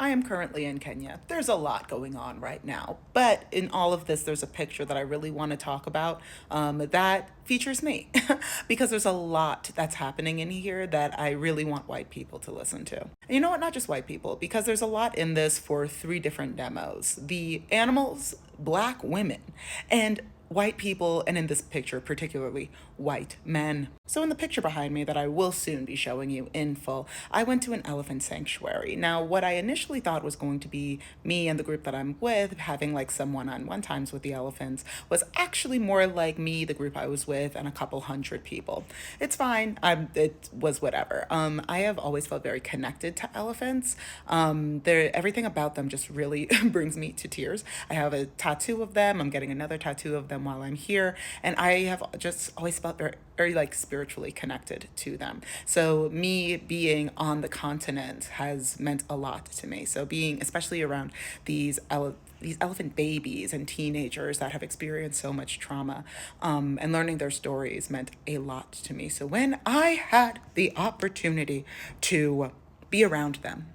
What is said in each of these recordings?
I am currently in Kenya. There's a lot going on right now, but in all of this, there's a picture that I really want to talk about that features me because there's a lot that's happening in here that I really want white people to listen to. And you know what? Not just white people, because there's a lot in this for three different demos: the animals, black women, and white people, and in this picture particularly white men. So in the picture behind me that I will soon be showing you in full, I went to an elephant sanctuary. Now, what I initially thought was going to be me and the group that I'm with having like some one-on-one times with the elephants was actually more like me, the group I was with, and a couple hundred people. It's fine. It was whatever. I have always felt very connected to elephants. Everything about them just really brings me to tears. I have a tattoo of them. I'm getting another tattoo of them while I'm here, and I have just always felt very, very like spiritually connected to them. So me being on the continent has meant a lot to me. So being especially around these elephant babies and teenagers that have experienced so much trauma, and learning their stories meant a lot to me. So when I had the opportunity to be around them,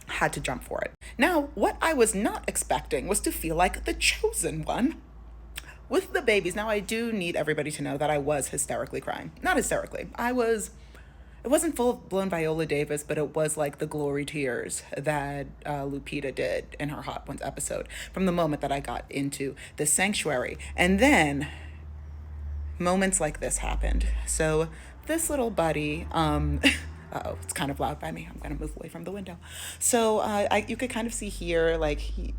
had to jump for it. Now, what I was not expecting was to feel like the chosen one with the babies. Now, I do need everybody to know that I was hysterically crying. Not hysterically. It wasn't full-blown Viola Davis, but it was like the glory tears that Lupita did in her Hot Ones episode from the moment that I got into the sanctuary. And then moments like this happened. So this little buddy, uh-oh, it's kind of loud by me. I'm going to move away from the window. So you could kind of see here, like he's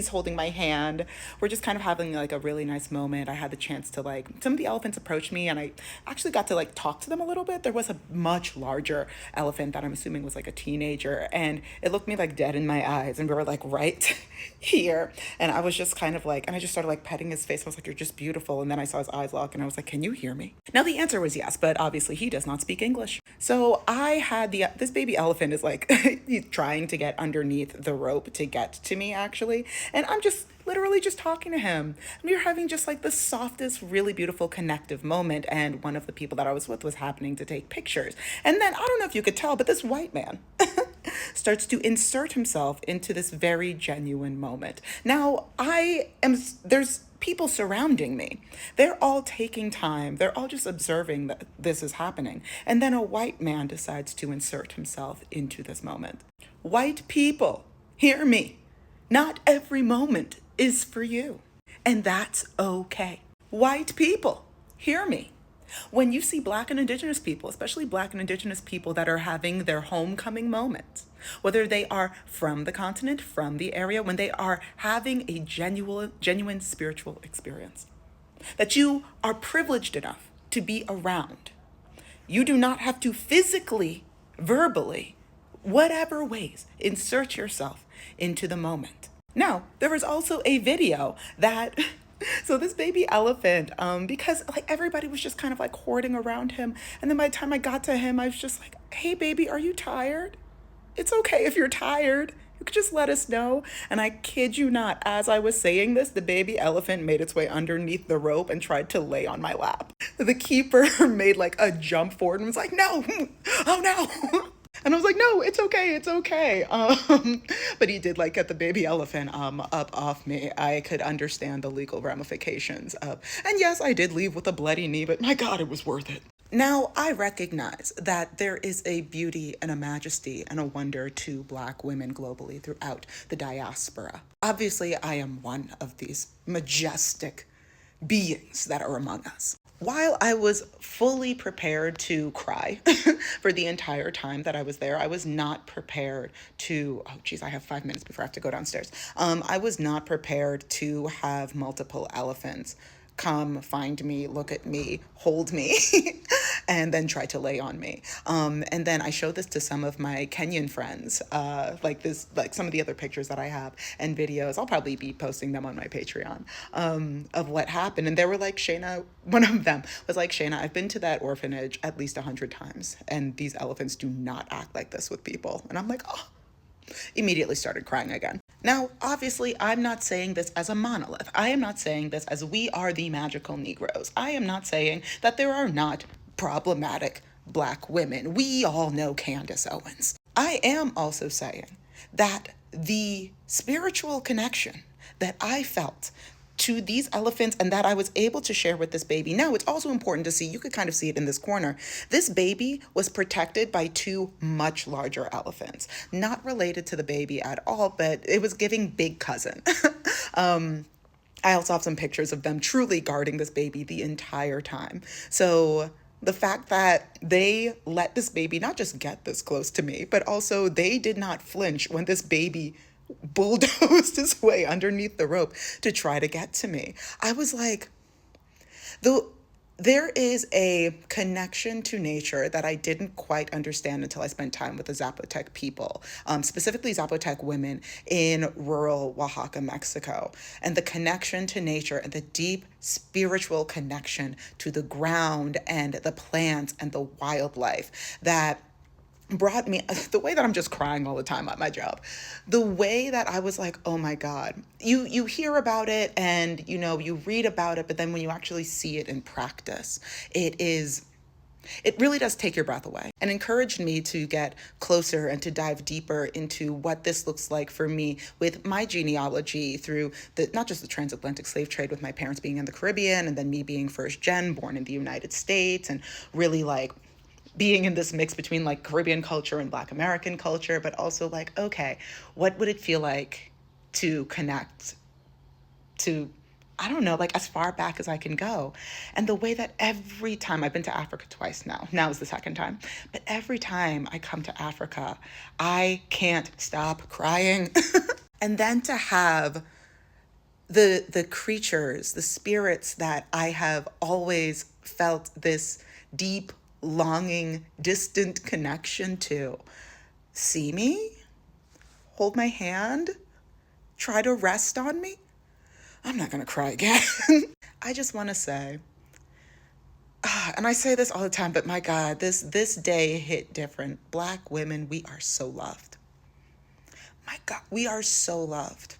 holding my hand. We're just kind of having like a really nice moment. I had the chance to like, some of the elephants approached me and I actually got to like talk to them a little bit. There was a much larger elephant that I'm assuming was like a teenager, and it looked me like dead in my eyes, and we were like right here. And I was just kind of like, and I just started like petting his face. I was like, "You're just beautiful." And then I saw his eyes lock and I was like, "Can you hear me?" Now the answer was yes, but obviously he does not speak English. So I had this baby elephant is like he's trying to get underneath the rope to get to me actually. And I'm just literally just talking to him. And we were having just like the softest, really beautiful connective moment. And one of the people that I was with was happening to take pictures. And then I don't know if you could tell, but this white man starts to insert himself into this very genuine moment. Now, there's people surrounding me. They're all taking time. They're all just observing that this is happening. And then a white man decides to insert himself into this moment. White people, hear me. Not every moment is for you. And that's okay. White people, hear me. When you see Black and Indigenous people, especially Black and Indigenous people that are having their homecoming moments, whether they are from the continent, from the area, when they are having a genuine spiritual experience, that you are privileged enough to be around, you do not have to physically, verbally, whatever ways, insert yourself into the moment. Now, there was also a video that so this baby elephant, because like everybody was just kind of like hoarding around him. And then by the time I got to him, I was just like, "Hey baby, are you tired? It's okay if you're tired. You could just let us know." And I kid you not, as I was saying this, the baby elephant made its way underneath the rope and tried to lay on my lap. The keeper made like a jump forward and was like, "No, oh no." And I was like, "No, it's okay, it's okay." But he did like get the baby elephant up off me. I could understand the legal ramifications of, and yes, I did leave with a bloody knee, but my God, it was worth it. Now, I recognize that there is a beauty and a majesty and a wonder to Black women globally throughout the diaspora. Obviously, I am one of these majestic beings that are among us. While I was fully prepared to cry for the entire time that I was there, I was not prepared to, oh geez, I have 5 minutes before I have to go downstairs. I was not prepared to have multiple elephants come find me, look at me, hold me, and then try to lay on me. And then I showed this to some of my Kenyan friends, like some of the other pictures that I have and videos. I'll probably be posting them on my Patreon, of what happened. And they were like, "Shayna," one of them was like, "Shayna, I've been to that orphanage at least 100 times, and these elephants do not act like this with people." And I'm like, "Oh." Immediately started crying again. Now, obviously, I'm not saying this as a monolith. I am not saying this as we are the magical Negroes. I am not saying that there are not problematic Black women. We all know Candace Owens. I am also saying that the spiritual connection that I felt to these elephants and that I was able to share with this baby. Now, it's also important to see, you could kind of see it in this corner. This baby was protected by two much larger elephants, not related to the baby at all, but it was giving big cousin. I also have some pictures of them truly guarding this baby the entire time. So the fact that they let this baby not just get this close to me, but also they did not flinch when this baby bulldozed his way underneath the rope to try to get to me. I was like, the there is a connection to nature that I didn't quite understand until I spent time with the Zapotec people, specifically Zapotec women in rural Oaxaca, Mexico, and the connection to nature and the deep spiritual connection to the ground and the plants and the wildlife that brought me the way that I'm just crying all the time at my job. The way that I was like, oh my God, you hear about it and you read about it, but then when you actually see it in practice, it really does take your breath away, and encouraged me to get closer and to dive deeper into what this looks like for me with my genealogy through not just the transatlantic slave trade with my parents being in the Caribbean and then me being first gen born in the United States, and really like being in this mix between like Caribbean culture and Black American culture, but also like, okay, what would it feel like to connect to, I don't know, like as far back as I can go. And the way that every time I've been to Africa twice now is the second time, but every time I come to Africa, I can't stop crying. And then to have the creatures, the spirits that I have always felt this deep, longing, distant connection to, see me, hold my hand, try to rest on me. I'm not gonna cry again. I just want to say, and I say this all the time, but my God, this day hit different. Black women, we are so loved. My God, we are so loved.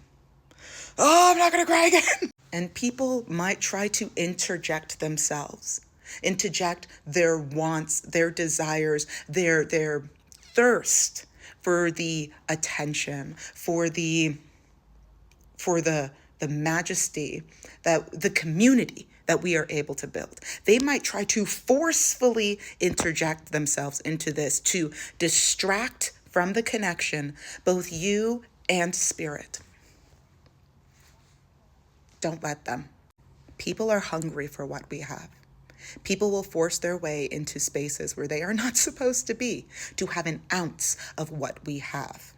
Oh, I'm not gonna cry again. And people might try to interject themselves, interject their wants, their desires, their thirst for the attention, for the majesty, that the community that we are able to build. They might try to forcefully interject themselves into this to distract from the connection, both you and spirit. Don't let them. People are hungry for what we have. People will force their way into spaces where they are not supposed to be to have an ounce of what we have.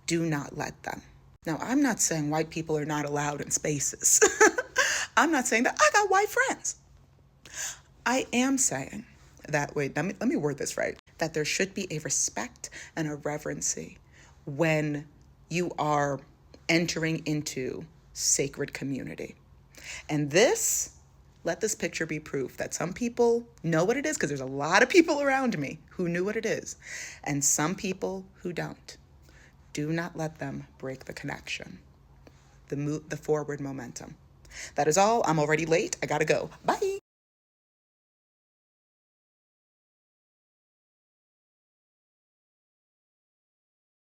Do not let them. Now, I'm not saying white people are not allowed in spaces. I'm not saying that I got white friends. I am saying that, wait, let me word this right, that there should be a respect and a reverency when you are entering into sacred community. And let this picture be proof that some people know what it is, because there's a lot of people around me who knew what it is, and some people who don't. Do not let them break the connection, the forward momentum. That is all. I'm already late. I gotta go. Bye.